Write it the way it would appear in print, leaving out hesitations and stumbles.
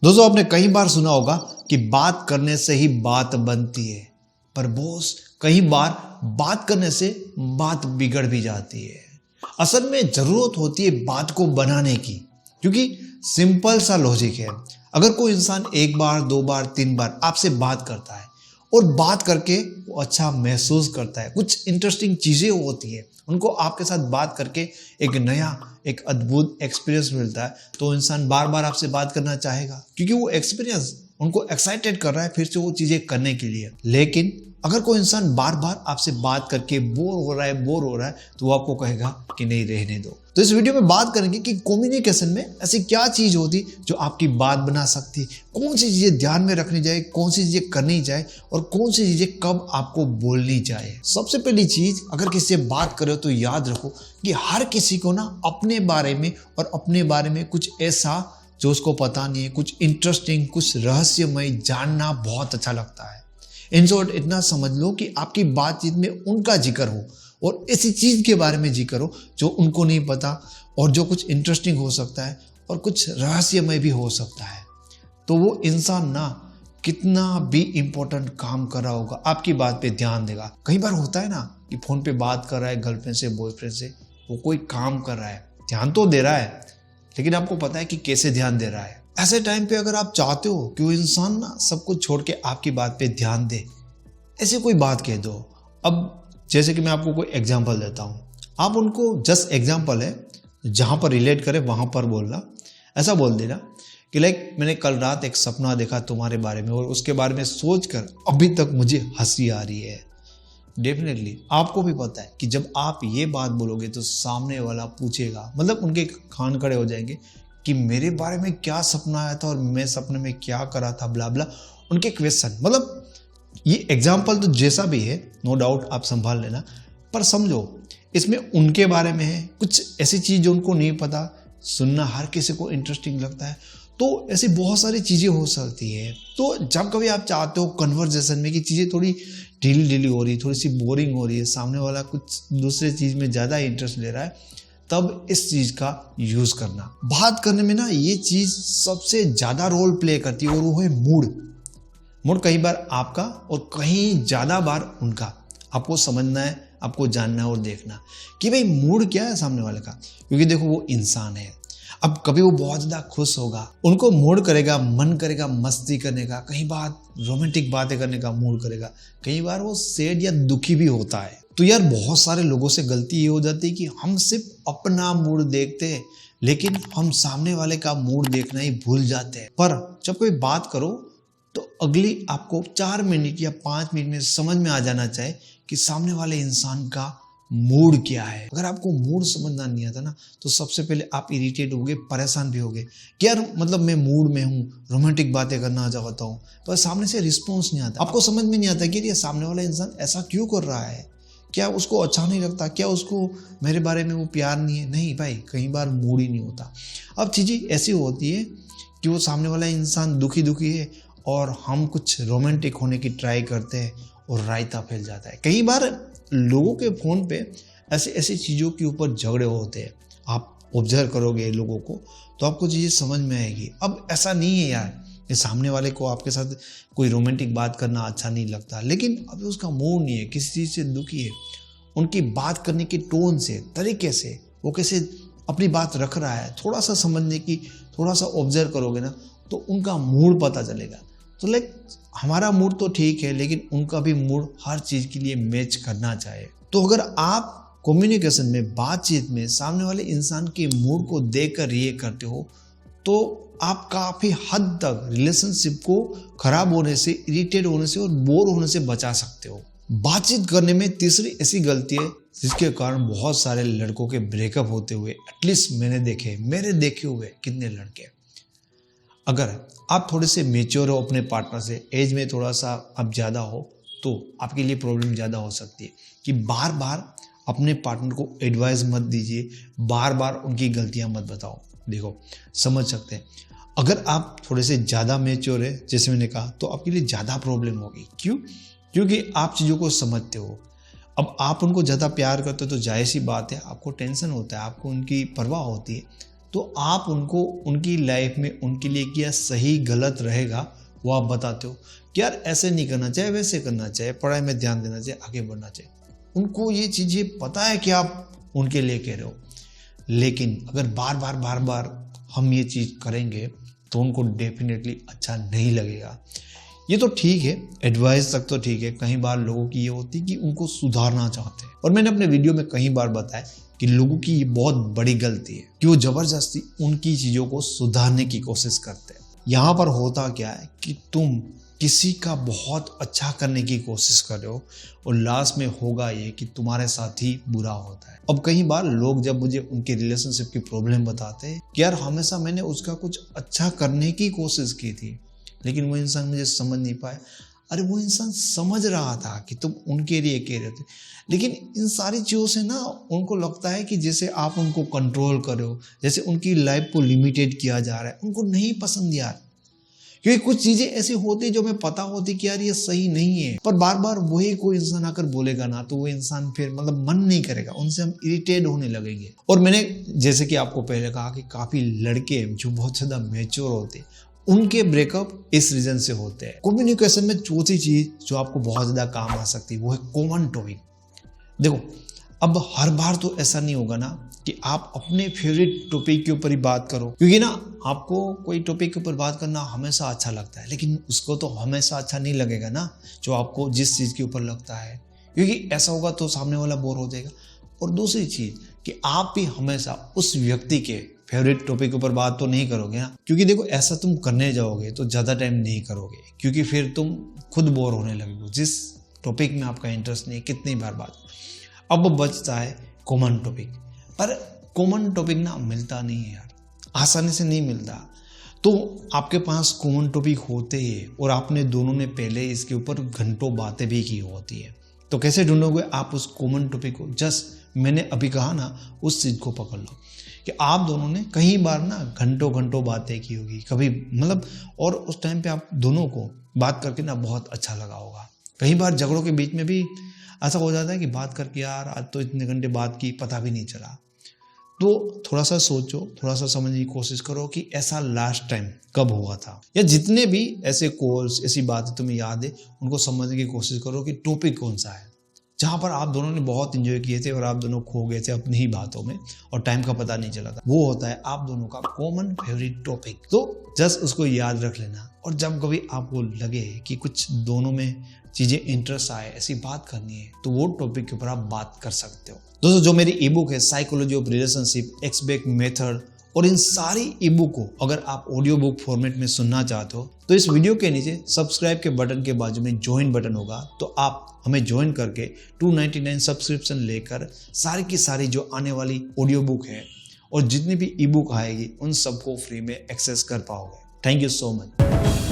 दोस्तों, आपने कई बार सुना होगा कि बात करने से ही बात बनती है, पर बॉस कई बार बात करने से बात बिगड़ भी जाती है। असल में जरूरत होती है बात को बनाने की, क्योंकि सिंपल सा लॉजिक है। अगर कोई इंसान एक बार, दो बार, तीन बार आपसे बात करता है और बात करके वो अच्छा महसूस करता है, कुछ इंटरेस्टिंग चीजें होती है, उनको आपके साथ बात करके एक नया, एक अद्भुत एक्सपीरियंस मिलता है, तो इंसान बार बार आपसे बात करना चाहेगा, क्योंकि वो एक्सपीरियंस उनको एक्साइटेड कर रहा है फिर से वो चीजें करने के लिए। लेकिन अगर कोई इंसान बार बार आपसे बात करके बोर हो रहा है तो वो आपको कहेगा कि नहीं, रहने दो। तो इस वीडियो में बात करेंगे कि कम्युनिकेशन में ऐसी क्या चीज होती जो आपकी बात बना सकती है, कौन सी चीजें ध्यान में रखनी चाहिए, कौन सी चीजें करनी चाहिए और कौन सी चीजें कब आपको बोलनी चाहिए। सबसे पहली चीज, अगर किसी से बात करो तो याद रखो कि हर किसी को ना अपने बारे में और अपने बारे में कुछ ऐसा जो उसको पता नहीं है, कुछ इंटरेस्टिंग, कुछ रहस्यमय जानना बहुत अच्छा लगता है। इन शॉर्ट इतना समझ लो कि आपकी बातचीत में उनका जिक्र हो और ऐसी चीज के बारे में जिक्र हो जो उनको नहीं पता और जो कुछ इंटरेस्टिंग हो सकता है और कुछ रहस्यमय भी हो सकता है। तो वो इंसान ना कितना भी इंपॉर्टेंट काम कर रहा होगा, आपकी बात पे ध्यान देगा। कई बार होता है ना कि फोन पे बात कर रहा है गर्लफ्रेंड से, बॉयफ्रेंड से, वो कोई काम कर रहा है, ध्यान तो दे रहा है, लेकिन आपको पता है कि कैसे ध्यान दे रहा है। ऐसे टाइम पे अगर आप चाहते हो कि वो इंसान ना सब कुछ छोड़ के आपकी बात पे ध्यान दे, ऐसे कोई बात कह दो। अब जैसे कि मैं आपको कोई एग्जांपल देता हूँ, आप उनको जस्ट एग्जांपल है जहाँ पर रिलेट करे वहाँ पर बोलना। ऐसा बोल देना कि लाइक, मैंने कल रात एक सपना देखा तुम्हारे बारे में और उसके बारे में सोचकर अभी तक मुझे हंसी आ रही है। डेफिनेटली आपको भी पता है कि जब आप ये बात बोलोगे तो सामने वाला पूछेगा, मतलब उनके कान खड़े हो जाएंगे कि मेरे बारे में क्या सपना आया था और मैं सपने में क्या करा था, ब्ला ब्ला, उनके क्वेश्चन। मतलब ये एग्जाम्पल तो जैसा भी है, नो डाउट आप संभाल लेना, पर समझो इसमें उनके बारे में है, कुछ ऐसी चीज जो उनको नहीं पता। सुनना हर किसी को इंटरेस्टिंग लगता है, तो ऐसी बहुत सारी चीजें हो सकती है। तो जब कभी आप चाहते हो कन्वर्सेशन में कि चीजें थोड़ी ढीली हो रही है, थोड़ी सी बोरिंग हो रही है, सामने वाला कुछ दूसरे चीज में ज्यादा इंटरेस्ट ले रहा है, तब इस चीज का यूज करना। बात करने में ना ये चीज सबसे ज्यादा रोल प्ले करती है और वो है मूड। कई बार आपका और कहीं ज्यादा बार उनका। आपको समझना है, आपको जानना है और देखना कि भाई मूड क्या है सामने वाले का, क्योंकि देखो वो इंसान है। अब कभी वो बहुत ज्यादा खुश होगा, उनको मूड करेगा, मन करेगा मस्ती करने का, कई बार रोमांटिक बातें करने का मूड करेगा, कई बार वो सैड या दुखी भी होता है। तो यार बहुत सारे लोगों से गलती ये हो जाती है कि हम सिर्फ अपना मूड देखते हैं, लेकिन हम सामने वाले का मूड देखना ही भूल जाते हैं। पर जब कोई बात करो तो अगली आपको 4 मिनट या 5 मिनट में समझ में आ जाना चाहिए कि सामने वाले इंसान का मूड क्या है। अगर आपको मूड समझना नहीं आता ना, तो सबसे पहले आप इरिटेट होगे, परेशान भी होगे कि यार मतलब मैं मूड में हूँ, रोमांटिक बातें करना चाहता हूँ, पर सामने से रिस्पॉन्स नहीं आता। आपको समझ में नहीं आता कि ये सामने वाला इंसान ऐसा क्यों कर रहा है, क्या उसको अच्छा नहीं लगता, क्या उसको मेरे बारे में वो प्यार नहीं है। नहीं भाई, कई बार मूड ही नहीं होता। अब चीजें ऐसी होती है कि वो सामने वाला इंसान दुखी है और हम कुछ रोमांटिक होने की ट्राई करते हैं और रायता फैल जाता है। कई बार लोगों के फोन पे ऐसी चीजों के ऊपर झगड़े होते हैं। आप ऑब्जर्व करोगे लोगों को तो आपको चीजें समझ में आएगी। अब ऐसा नहीं है यार कि सामने वाले को आपके साथ कोई रोमांटिक बात करना अच्छा नहीं लगता, लेकिन अभी उसका मूड नहीं है, किसी चीज से दुखी है, उनकी बात करने के टोन से, तरीके से, वो कैसे अपनी बात रख रहा है, थोड़ा सा समझने की, थोड़ा सा ऑब्जर्व करोगे ना तो उनका मूड पता चलेगा। तो लाइक हमारा मूड तो ठीक है, लेकिन उनका भी मूड हर चीज के लिए मैच करना चाहिए। तो अगर आप कम्युनिकेशन में, बातचीत में सामने वाले इंसान के मूड को देखकर रिएक्ट करते हो तो आप काफी हद तक रिलेशनशिप को खराब होने से, इरिटेट होने से और बोर होने से बचा सकते हो। बातचीत करने में तीसरी ऐसी गलती है जिसके कारण बहुत सारे लड़कों के ब्रेकअप होते हुए, एटलीस्ट मेरे देखे हुए कितने लड़के। अगर आप थोड़े से मेच्योर हो अपने पार्टनर से, एज में थोड़ा सा आप ज़्यादा हो, तो आपके लिए प्रॉब्लम ज़्यादा हो सकती है कि बार बार अपने पार्टनर को एडवाइस मत दीजिए, बार बार उनकी गलतियां मत बताओ। देखो समझ सकते हैं, अगर आप थोड़े से ज़्यादा मेच्योर है, जैसे मैंने कहा, तो आपके लिए ज़्यादा प्रॉब्लम होगी। क्यों? क्योंकि आप चीज़ों को समझते हो। अब आप उनको ज़्यादा प्यार करते हो तो जाहिर सी बात है आपको टेंशन होता है, आपको उनकी परवाह होती है। तो आप उनको उनकी लाइफ में उनके लिए क्या सही गलत रहेगा वो आप बताते हो कि यार ऐसे नहीं करना चाहिए, वैसे करना चाहिए, पढ़ाई में ध्यान देना चाहिए, आगे बढ़ना चाहिए। उनको ये चीज़ें पता है कि आप उनके लिए कह रहे हो, लेकिन अगर बार बार हम ये चीज़ करेंगे तो उनको डेफिनेटली अच्छा नहीं लगेगा। ये तो ठीक है, एडवाइस तक तो ठीक है। कई बार लोगों की ये होती है कि उनको सुधारना चाहते हैं, और मैंने अपने वीडियो में कई बार बताया कि लोगों की ये बहुत बड़ी गलती है कि वो जबरदस्ती उनकी चीज़ों को सुधारने की कोशिश करते हैं। यहाँ पर होता क्या है कि तुम किसी का बहुत अच्छा करने की कोशिश कर रहे हो और लास्ट में होगा ये कि तुम्हारे साथ ही बुरा होता है। अब कई बार लोग जब मुझे उनके रिलेशनशिप की प्रॉब्लम बताते हैं कि यार हमेशा मैंने उसका कुछ अच्छा करने की कोशिश की थी, लेकिन वो इंसान मुझे समझ नहीं पाया। अरे वो इंसान समझ रहा था कि तुम उनके लिए कह रहे थे, लेकिन इन सारी चीज़ों से ना उनको लगता है कि जैसे आप उनको कंट्रोल कर रहे हो, जैसे उनकी लाइफ को लिमिटेड किया जा रहा है। उनको नहीं पसंद यार, क्योंकि कुछ चीज़ें ऐसी होती जो हमें पता होती कि यार ये सही नहीं है, पर बार बार वही कोई इंसान आकर बोलेगा ना तो वो इंसान फिर मतलब मन नहीं करेगा, उनसे हम इरिटेट होने लगेंगे। और मैंने जैसे कि आपको पहले कहा कि काफ़ी लड़के जो बहुत ज़्यादा मैच्योर होते हैं उनके ब्रेकअप इस रीजन से होते हैं। कम्युनिकेशन में चौथी चीज जो आपको बहुत ज्यादा काम आ सकती है वो है कॉमन टॉपिक। देखो, अब हर बार तो ऐसा नहीं होगा ना कि आप अपने फेवरेट टॉपिक के ऊपर ही बात करो, क्योंकि ना आपको कोई टॉपिक के ऊपर बात करना हमेशा अच्छा लगता है, लेकिन उसको तो हमेशा अच्छा नहीं लगेगा ना जो आपको जिस चीज के ऊपर लगता है, क्योंकि ऐसा होगा तो सामने वाला बोर हो जाएगा। और दूसरी चीज कि आप भी हमेशा उस व्यक्ति के फेवरेट टॉपिक के ऊपर बात तो नहीं करोगे ना, क्योंकि देखो ऐसा तुम करने जाओगे तो ज़्यादा टाइम नहीं करोगे, क्योंकि फिर तुम खुद बोर होने लगोगे जिस टॉपिक में आपका इंटरेस्ट नहीं है। कितनी बार बात। अब बचता है कॉमन टॉपिक, पर कॉमन टॉपिक ना मिलता नहीं है यार, आसानी से नहीं मिलता। तो आपके पास कॉमन टॉपिक होते ही और आपने दोनों ने पहले इसके ऊपर घंटों बातें भी की होती है, तो कैसे ढूंढोगे आप उस कॉमन टॉपिक को? जस्ट मैंने अभी कहा ना, उस चीज़ को पकड़ लो कि आप दोनों ने कई बार ना घंटों घंटों बातें की होगी कभी, मतलब, और उस टाइम पे आप दोनों को बात करके ना बहुत अच्छा लगा होगा। कई बार झगड़ों के बीच में भी ऐसा हो जाता है कि बात करके यार आज तो इतने घंटे बात की, पता भी नहीं चला। तो थोड़ा सा सोचो, थोड़ा सा समझने की कोशिश करो कि ऐसा लास्ट टाइम कब हुआ था, या जितने भी ऐसे कॉल्स ऐसी बातें तुम्हें याद है उनको समझने की कोशिश करो कि टॉपिक कौन सा है जहाँ पर आप दोनों ने बहुत इंजॉय किए थे और आप दोनों खो गए थे अपनी ही बातों में और टाइम का पता नहीं चला था। वो होता है आप दोनों का कॉमन फेवरेट टॉपिक। तो जस्ट उसको याद रख लेना, और जब कभी आपको लगे कि कुछ दोनों में चीज़ें इंटरेस्ट आए, ऐसी बात करनी है, तो वो टॉपिक के ऊपर आप बात कर सकते हो। दोस्तों, जो मेरी ई बुक है psychology of relationship, x back method, और इन सारी ई बुक को अगर आप ऑडियो बुक फॉर्मेट में सुनना चाहते हो तो इस वीडियो के नीचे सब्सक्राइब के बटन के बाजू में ज्वाइन बटन होगा, तो आप हमें ज्वाइन करके 299 सब्सक्रिप्शन लेकर सारी की सारी जो आने वाली ऑडियो बुक है और जितनी भी ई बुक आएगी उन सबको फ्री में एक्सेस कर पाओगे। Thank you so much.